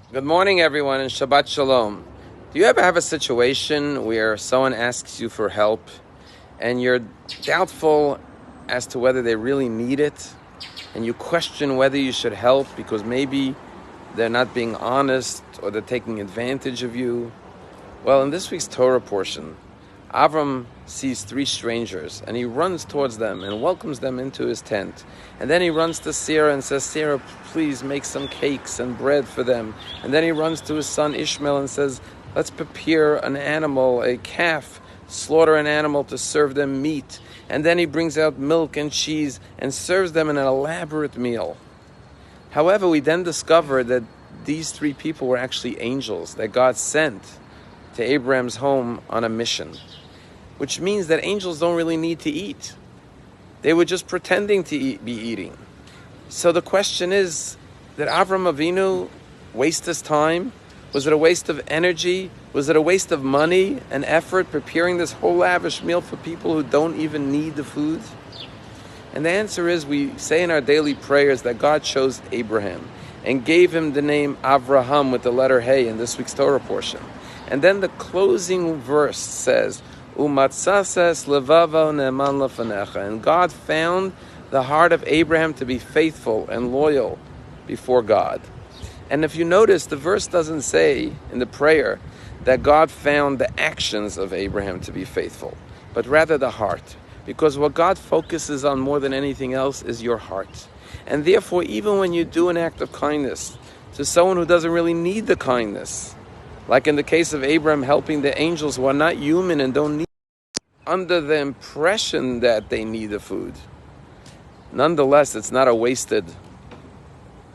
Good morning, everyone, and Shabbat Shalom. Do you ever have a situation where someone asks you for help and you're doubtful as to whether they really need it, and you question whether you should help because maybe they're not being honest or they're taking advantage of you? Well, in this week's Torah portion, Avram sees three strangers and he runs towards them and welcomes them into his tent. And then he runs to Sarah and says, Sarah, please make some cakes and bread for them. And then he runs to his son Ishmael and says, let's prepare an animal, a calf, slaughter an animal to serve them meat. And then he brings out milk and cheese and serves them in an elaborate meal. However, we then discover that these three people were actually angels that God sent to Abraham's home on a mission, which means that angels don't really need to eat. They were just pretending to be eating. So the question is, did Avram Avinu waste his time? Was it a waste of energy? Was it a waste of money and effort preparing this whole lavish meal for people who don't even need the food? And the answer is, we say in our daily prayers that God chose Abraham and gave him the name Avraham with the letter Hey in this week's Torah portion. And then the closing verse says, Umatzases levavo ne'eman lefanecha. And God found the heart of Abraham to be faithful and loyal before God. And if you notice, the verse doesn't say in the prayer that God found the actions of Abraham to be faithful, but rather the heart. Because what God focuses on more than anything else is your heart. And therefore, even when you do an act of kindness to someone who doesn't really need the kindness, like in the case of Abraham helping the angels who are not human and don't need, under the impression that they need the food, nonetheless, it's not a wasted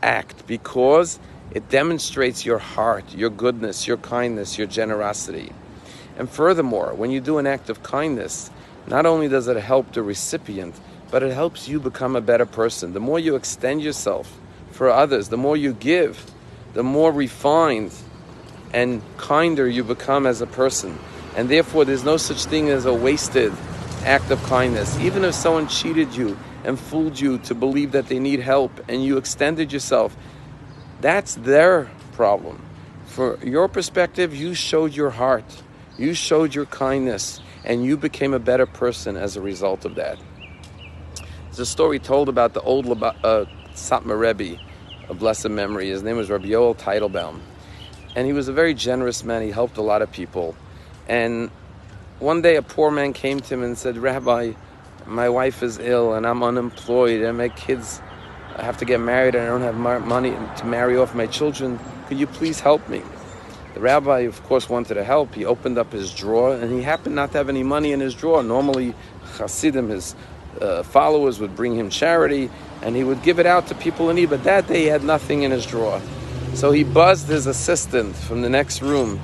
act because it demonstrates your heart, your goodness, your kindness, your generosity. And furthermore, when you do an act of kindness, not only does it help the recipient, but it helps you become a better person. The more you extend yourself for others, the more you give, the more refined and kinder you become as a person. And therefore, there's no such thing as a wasted act of kindness. Even if someone cheated you and fooled you to believe that they need help and you extended yourself, that's their problem. For your perspective, you showed your heart, you showed your kindness, and you became a better person as a result of that. There's a story told about the old Satmar Rebbe of blessed memory. His name was Rabbi Teitelbaum. And he was a very generous man. He helped a lot of people. And one day a poor man came to him and said, Rabbi, my wife is ill and I'm unemployed and my kids have to get married and I don't have money to marry off my children. Could you please help me? The rabbi, of course, wanted to help. He opened up his drawer and he happened not to have any money in his drawer. Normally, Hasidim, his followers, would bring him charity and he would give it out to people in need. But that day he had nothing in his drawer. So he buzzed his assistant from the next room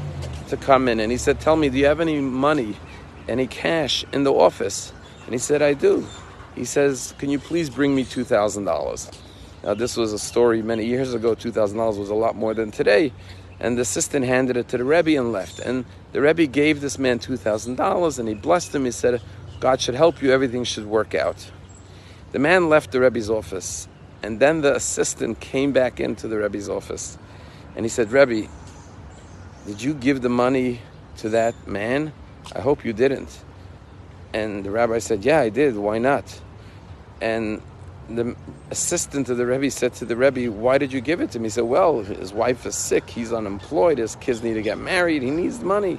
to come in. And he said, tell me, do you have any money, any cash in the office? And he said, I do. He says, can you please bring me $2,000? Now, this was a story many years ago. $2,000 was a lot more than today. And the assistant handed it to the Rebbe and left. And the Rebbe gave this man $2,000 and he blessed him. He said, God should help you. Everything should work out. The man left the Rebbe's office. And then the assistant came back into the Rebbe's office. And he said, Rebbe, did you give the money to that man? I hope you didn't. And the rabbi said, yeah, I did. Why not? And the assistant of the Rebbe said to the Rebbe, why did you give it to me? He said, well, his wife is sick. He's unemployed. His kids need to get married. He needs money.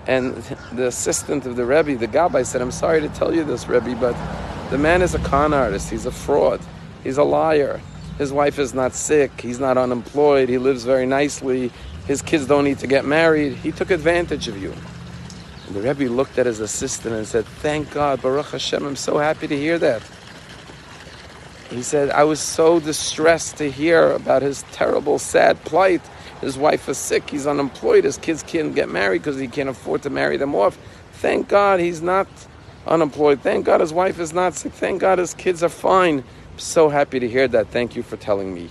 And the assistant of the Rebbe, the Gabbai, said, I'm sorry to tell you this, Rebbe, but the man is a con artist. He's a fraud. He's a liar. His wife is not sick. He's not unemployed. He lives very nicely. His kids don't need to get married. He took advantage of you. And the Rebbe looked at his assistant and said, thank God, Baruch Hashem, I'm so happy to hear that. He said, I was so distressed to hear about his terrible, sad plight. His wife is sick. He's unemployed. His kids can't get married because he can't afford to marry them off. Thank God he's not unemployed. Thank God his wife is not sick. Thank God his kids are fine. So happy to hear that. Thank you for telling me.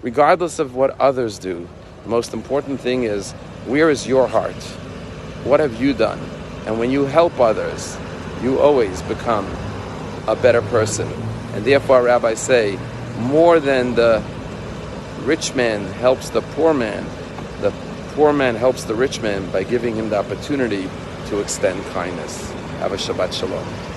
Regardless of what others do, the most important thing is, where is your heart? What have you done? And when you help others, you always become a better person. And therefore, rabbis say, more than the rich man helps the poor man helps the rich man by giving him the opportunity to extend kindness. Have a Shabbat Shalom.